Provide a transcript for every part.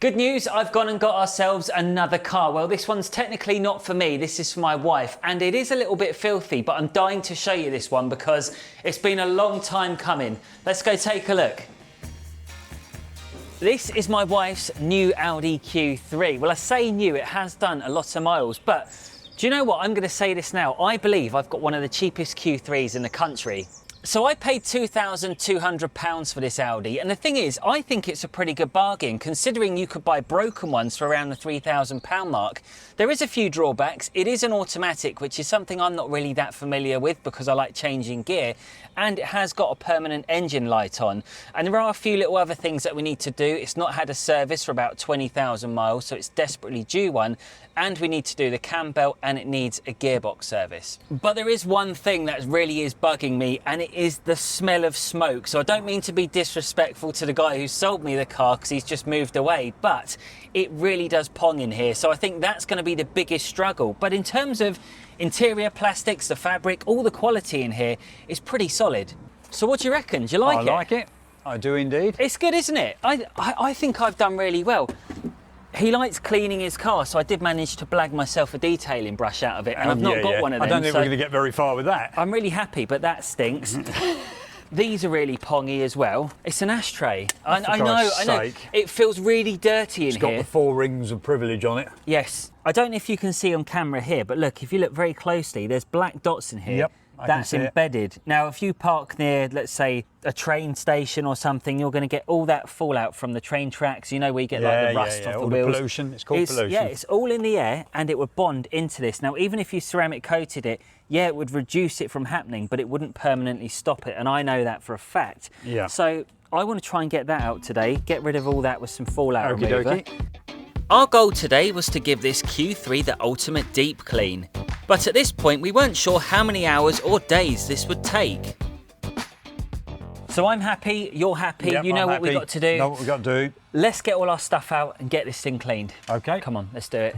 Good news, I've gone and got ourselves another car. Well, this one's technically not for me, this is for my wife, and it is a little bit filthy, but I'm dying to show you this one because it's been a long time coming. Let's go take a look. This is my wife's new Audi Q3. Well, I say new, it has done a lot of miles, but do you know what? I'm going to say this now. I believe I've got one of the cheapest Q3s in the country. So I paid £2,200 for this Audi, and the thing is, I think it's a pretty good bargain considering you could buy broken ones for around the £3,000 mark. There is a few drawbacks. It is an automatic, which is something I'm not really that familiar with because I like changing gear, and it has got a permanent engine light on. And there are a few little other things that we need to do. It's not had a service for about 20,000 miles, so it's desperately due one. And we need to do the cam belt, and it needs a gearbox service. But there is one thing that really is bugging me, and it is the smell of smoke. So I don't mean to be disrespectful to the guy who sold me the car because he's just moved away, but it really does pong in here. So I think that's going to be the biggest struggle. But in terms of interior plastics, the fabric, all the quality in here is pretty solid. So what do you reckon? Do you like it? I like it. I do indeed. It's good, isn't it? I think I've done really well. He likes cleaning his car, so I did manage to blag myself a detailing brush out of it, and I've not got one of them. I don't think we're going to get very far with that. I'm really happy, but that stinks. These are really pongy as well. It's an ashtray. I know. It feels really dirty in here. It's got the 4 rings of privilege on it. Yes. I don't know if you can see on camera here, but look, if you look very closely, there's black dots in here. Yep. That's embedded. Now, if you park near, let's say, a train station or something, you're going to get all that fallout from the train tracks. You know, where you get like the rust off the wheels. The pollution. It's called pollution. Yeah, it's all in the air, and it would bond into this. Now, even if you ceramic coated it, yeah, it would reduce it from happening, but it wouldn't permanently stop it, and I know that for a fact. Yeah. So I want to try and get that out today, get rid of all that with some fallout remover. Our goal today was to give this Q3 the ultimate deep clean. But at this point, we weren't sure how many hours or days this would take. So I'm happy, you're happy, yep, you know what we've got to do. Know what we've got to do. Let's get all our stuff out and get this thing cleaned. Okay. Come on, let's do it.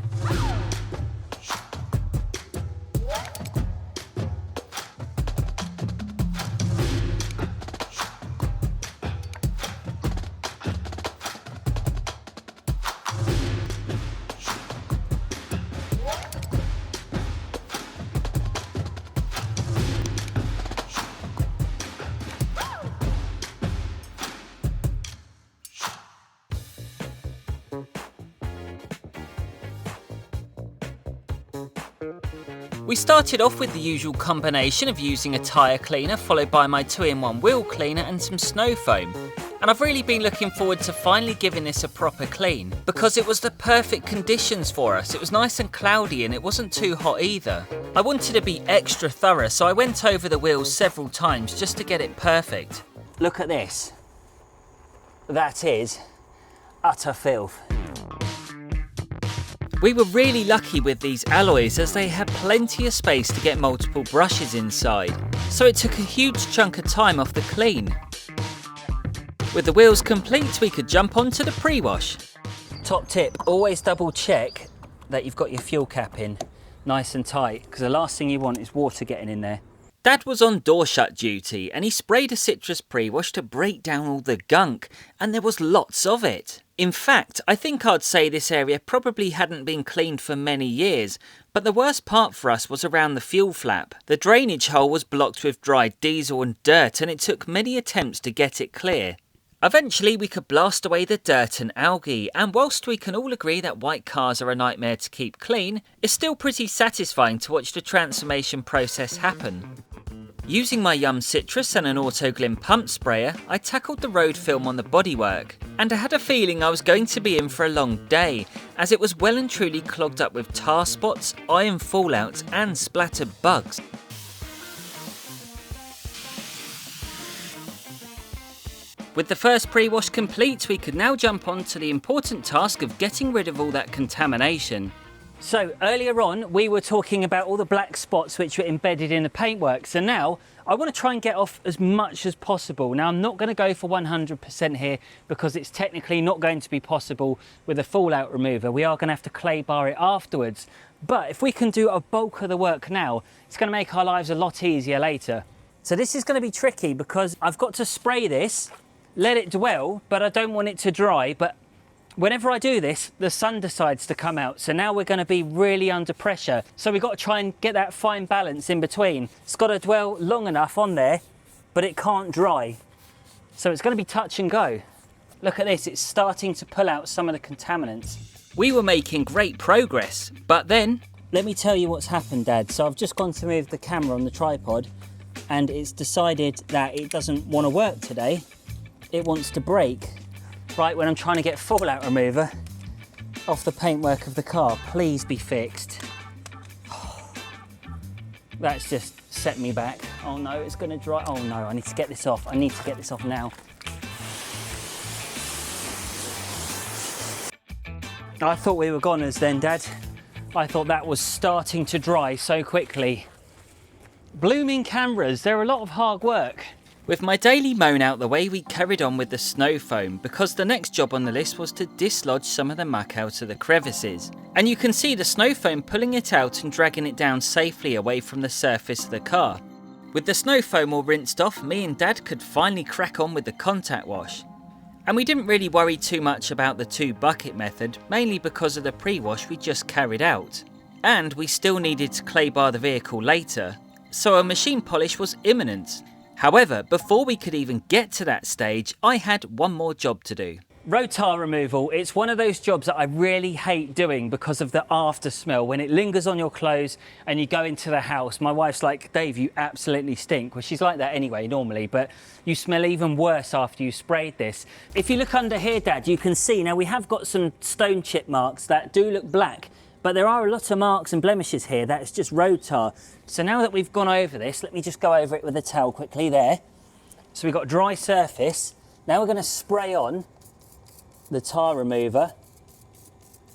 We started off with the usual combination of using a tyre cleaner followed by my 2-in-1 wheel cleaner and some snow foam. And I've really been looking forward to finally giving this a proper clean because it was the perfect conditions for us. It was nice and cloudy and it wasn't too hot either. I wanted to be extra thorough, so I went over the wheels several times just to get it perfect. Look at this. That is utter filth. We were really lucky with these alloys as they had plenty of space to get multiple brushes inside, so it took a huge chunk of time off the clean. With the wheels complete, we could jump on to the pre-wash. Top tip, always double check that you've got your fuel cap in nice and tight, because the last thing you want is water getting in there. Dad was on door shut duty and he sprayed a citrus pre-wash to break down all the gunk, and there was lots of it. In fact, I think I'd say this area probably hadn't been cleaned for many years, but the worst part for us was around the fuel flap. The drainage hole was blocked with dried diesel and dirt, and it took many attempts to get it clear. Eventually we could blast away the dirt and algae, and whilst we can all agree that white cars are a nightmare to keep clean, it's still pretty satisfying to watch the transformation process happen. Using my Yum Citrus and an Autoglym pump sprayer, I tackled the road film on the bodywork, and I had a feeling I was going to be in for a long day, as it was well and truly clogged up with tar spots, iron fallouts and splattered bugs. With the first pre-wash complete, we could now jump on to the important task of getting rid of all that contamination. So earlier on, we were talking about all the black spots which were embedded in the paintwork. So now I want to try and get off as much as possible. Now I'm not going to go for 100% here because it's technically not going to be possible with a fallout remover. We are going to have to clay bar it afterwards. But if we can do a bulk of the work now, it's going to make our lives a lot easier later. So this is going to be tricky because I've got to spray this, let it dwell, but I don't want it to dry. But Whenever I do this, the sun decides to come out. So now we're going to be really under pressure. So we've got to try and get that fine balance in between. It's got to dwell long enough on there, but it can't dry. So it's going to be touch and go. Look at this, it's starting to pull out some of the contaminants. We were making great progress, but then... Let me tell you what's happened, Dad. So I've just gone to move the camera on the tripod and it's decided that it doesn't want to work today. It wants to break. Right when I'm trying to get fallout remover off the paintwork of the car. Please be fixed. That's just set me back. Oh no, it's going to dry. Oh no, I need to get this off. I need to get this off now. I thought we were goners then, Dad. I thought that was starting to dry so quickly. Blooming cameras, they're a lot of hard work. With my daily moan out the way, we carried on with the snow foam because the next job on the list was to dislodge some of the muck out of the crevices. And you can see the snow foam pulling it out and dragging it down safely away from the surface of the car. With the snow foam all rinsed off, me and Dad could finally crack on with the contact wash. And we didn't really worry too much about the 2-bucket method, mainly because of the pre-wash we just carried out. And we still needed to clay bar the vehicle later, so a machine polish was imminent. However, before we could even get to that stage, I had one more job to do. Road tar removal, it's one of those jobs that I really hate doing because of the after smell. When it lingers on your clothes and you go into the house, my wife's like, Dave, you absolutely stink. Well, she's like that anyway, normally, but you smell even worse after you sprayed this. If you look under here, Dad, you can see, now we have got some stone chip marks that do look black, but there are a lot of marks and blemishes here. That's just road tar. So now that we've gone over this, let me just go over it with a towel quickly there. So we've got a dry surface. Now we're going to spray on the tar remover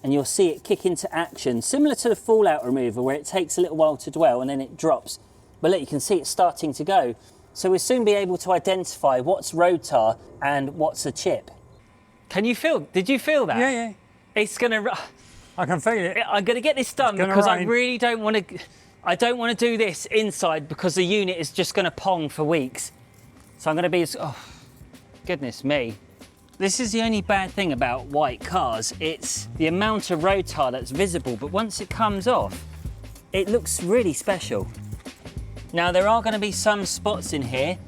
and you'll see it kick into action, similar to the fallout remover where it takes a little while to dwell and then it drops. But look, you can see it's starting to go. So we'll soon be able to identify what's road tar and what's a chip. Can you feel, did you feel that? Yeah, yeah. It's going to... I can feel it. I'm going to get this done because I really don't want to... I don't want to do this inside because the unit is just going to pong for weeks. So I'm going to be... Oh, goodness me. This is the only bad thing about white cars. It's the amount of road tar that's visible, but once it comes off, it looks really special. Now, there are going to be some spots in here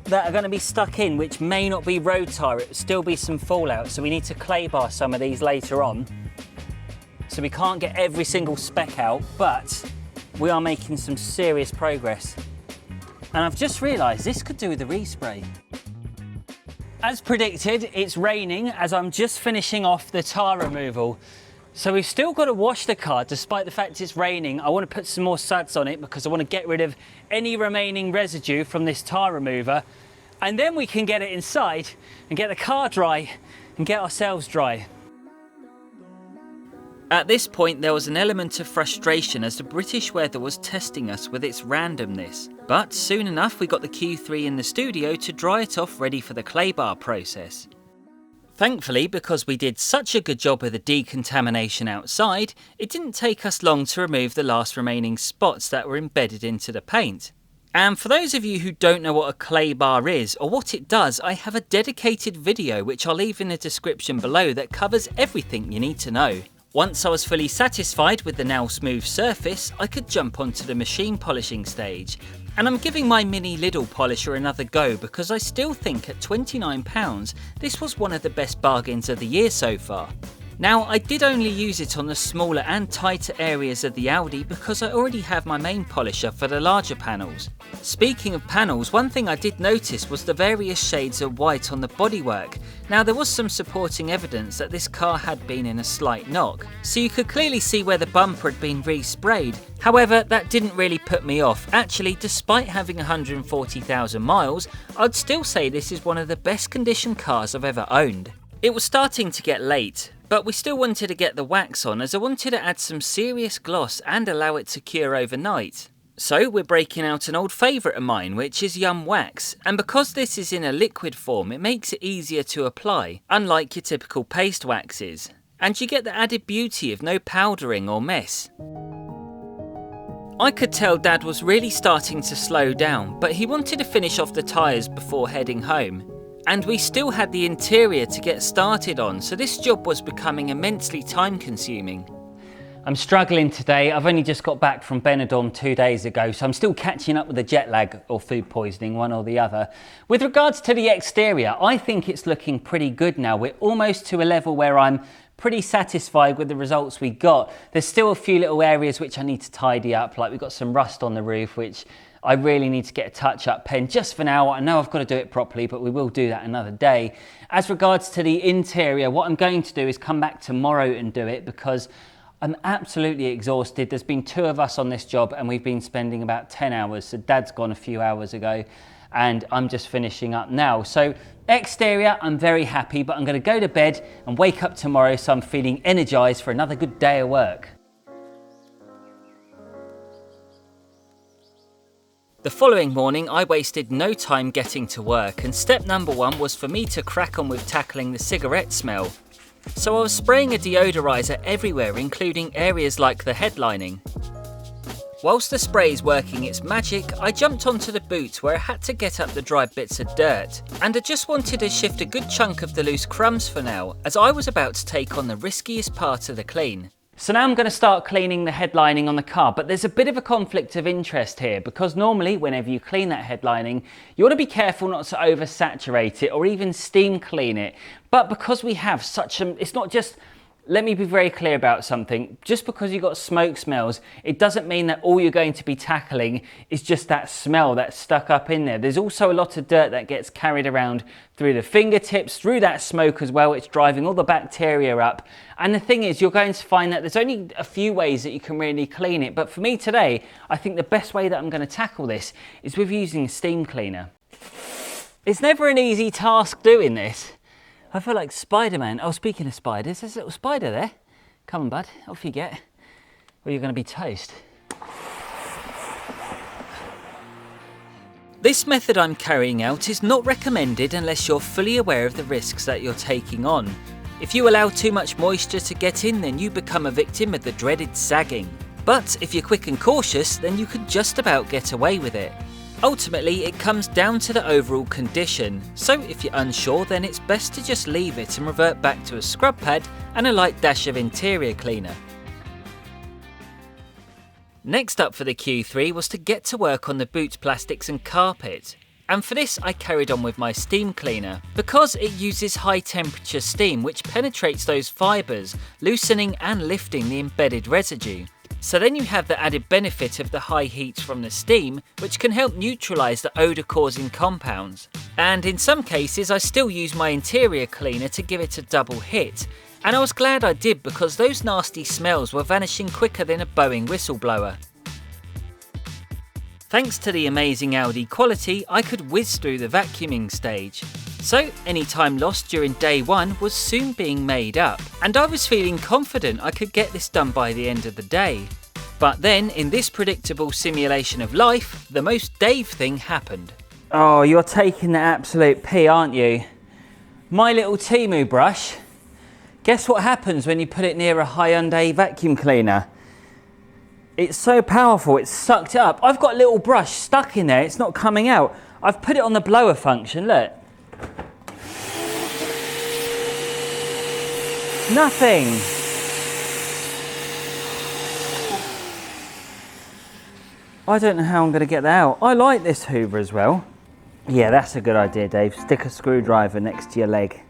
that are going to be stuck in, which may not be road tar. It will still be some fallout, so we need to clay bar some of these later on. So we can't get every single speck out, but we are making some serious progress. And I've just realised this could do with a respray. As predicted, it's raining as I'm just finishing off the tar removal. So we've still got to wash the car despite the fact it's raining. I want to put some more suds on it because I want to get rid of any remaining residue from this tar remover. And then we can get it inside and get the car dry and get ourselves dry. At this point, there was an element of frustration as the British weather was testing us with its randomness. But soon enough, we got the Q3 in the studio to dry it off ready for the clay bar process. Thankfully, because we did such a good job with the decontamination outside, it didn't take us long to remove the last remaining spots that were embedded into the paint. And for those of you who don't know what a clay bar is or what it does, I have a dedicated video which I'll leave in the description below that covers everything you need to know. Once I was fully satisfied with the now smooth surface, I could jump onto the machine polishing stage. And I'm giving my mini Lidl polisher another go because I still think at £29 this was one of the best bargains of the year so far. Now, I did only use it on the smaller and tighter areas of the Audi because I already have my main polisher for the larger panels. Speaking of panels, one thing I did notice was the various shades of white on the bodywork. Now, there was some supporting evidence that this car had been in a slight knock, so you could clearly see where the bumper had been resprayed. However, that didn't really put me off. Actually, despite having 140,000 miles, I'd still say this is one of the best conditioned cars I've ever owned. It was starting to get late, but we still wanted to get the wax on as I wanted to add some serious gloss and allow it to cure overnight. So we're breaking out an old favourite of mine, which is Yum Wax, and because this is in a liquid form it makes it easier to apply, unlike your typical paste waxes, and you get the added beauty of no powdering or mess. I could tell Dad was really starting to slow down, but he wanted to finish off the tyres before heading home. And we still had the interior to get started on, so this job was becoming immensely time consuming. I'm struggling today. I've only just got back from Benidorm 2 days ago, so I'm still catching up with the jet lag or food poisoning, one or the other. With regards to the exterior, I think it's looking pretty good now. We're almost to a level where I'm pretty satisfied with the results we got. There's still a few little areas which I need to tidy up, like we've got some rust on the roof, which I really need to get a touch-up pen just for now. I know I've got to do it properly, but we will do that another day. As regards to the interior, what I'm going to do is come back tomorrow and do it because I'm absolutely exhausted. There's been 2 of us on this job and we've been spending about 10 hours. So Dad's gone a few hours ago and I'm just finishing up now. So exterior, I'm very happy, but I'm going to go to bed and wake up tomorrow so I'm feeling energized for another good day of work. The following morning, I wasted no time getting to work, and step number 1 was for me to crack on with tackling the cigarette smell. So I was spraying a deodorizer everywhere, including areas like the headlining. Whilst the spray is working its magic, I jumped onto the boot where I had to get up the dry bits of dirt, and I just wanted to shift a good chunk of the loose crumbs for now, as I was about to take on the riskiest part of the clean. So now I'm going to start cleaning the headlining on the car, but there's a bit of a conflict of interest here because normally whenever you clean that headlining, you want to be careful not to oversaturate it or even steam clean it. But because we have such a, it's not just, let me be very clear about something. Just because you've got smoke smells, it doesn't mean that all you're going to be tackling is just that smell that's stuck up in there. There's also a lot of dirt that gets carried around through the fingertips, through that smoke as well. It's driving all the bacteria up. And the thing is, you're going to find that there's only a few ways that you can really clean it. But for me today, I think the best way that I'm going to tackle this is with using a steam cleaner. It's never an easy task doing this. I feel like Spider-Man. Oh, speaking of spiders, there's a little spider there. Come on, bud, off you get. Or you're going to be toast. This method I'm carrying out is not recommended unless you're fully aware of the risks that you're taking on. If you allow too much moisture to get in, then you become a victim of the dreaded sagging. But if you're quick and cautious, then you could just about get away with it. Ultimately, it comes down to the overall condition, so if you're unsure, then it's best to just leave it and revert back to a scrub pad and a light dash of interior cleaner. Next up for the Q3 was to get to work on the boot plastics and carpet. And for this I carried on with my steam cleaner, because it uses high temperature steam which penetrates those fibres, loosening and lifting the embedded residue. So then you have the added benefit of the high heat from the steam, which can help neutralise the odour causing compounds. And in some cases I still use my interior cleaner to give it a double hit, and I was glad I did because those nasty smells were vanishing quicker than a Boeing whistleblower. Thanks to the amazing Audi quality, I could whiz through the vacuuming stage. So any time lost during day 1 was soon being made up, and I was feeling confident I could get this done by the end of the day. But then, in this predictable simulation of life, the most Dave thing happened. Oh, you're taking the absolute pee, aren't you? My little Temu brush. Guess what happens when you put it near a Hyundai vacuum cleaner? It's so powerful, it's sucked it up. I've got a little brush stuck in there, it's not coming out. I've put it on the blower function, look. Nothing. I don't know how I'm going to get that out. I like this Hoover as well. Yeah, that's a good idea, Dave. Stick a screwdriver next to your leg.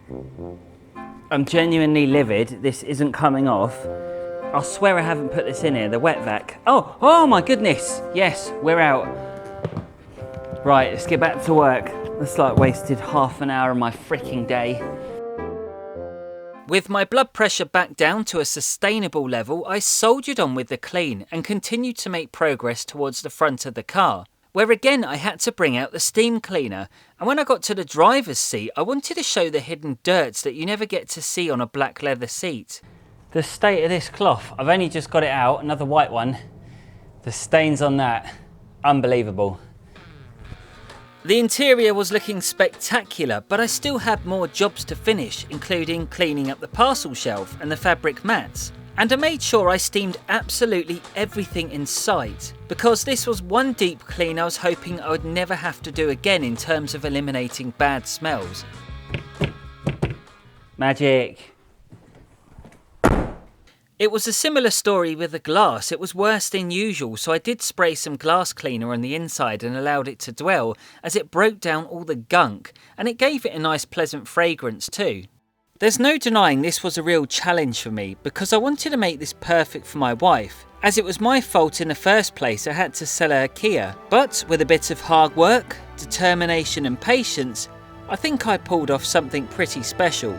I'm genuinely livid. This isn't coming off. I swear I haven't put this in here, the wet vac. Oh my goodness. Yes, we're out. Right, let's get back to work. That's like wasted half an hour of my freaking day. With my blood pressure back down to a sustainable level, I soldiered on with the clean and continued to make progress towards the front of the car, where again I had to bring out the steam cleaner. And when I got to the driver's seat, I wanted to show the hidden dirt that you never get to see on a black leather seat. The state of this cloth, I've only just got it out, another white one. The stains on that, unbelievable. The interior was looking spectacular, but I still had more jobs to finish, including cleaning up the parcel shelf and the fabric mats. And I made sure I steamed absolutely everything in sight, because this was one deep clean I was hoping I would never have to do again in terms of eliminating bad smells. Magic. It was a similar story with the glass. It was worse than usual, so I did spray some glass cleaner on the inside and allowed it to dwell as it broke down all the gunk, and it gave it a nice pleasant fragrance too. There's no denying this was a real challenge for me because I wanted to make this perfect for my wife. As it was my fault in the first place, I had to sell her a Kia. But with a bit of hard work, determination and patience, I think I pulled off something pretty special.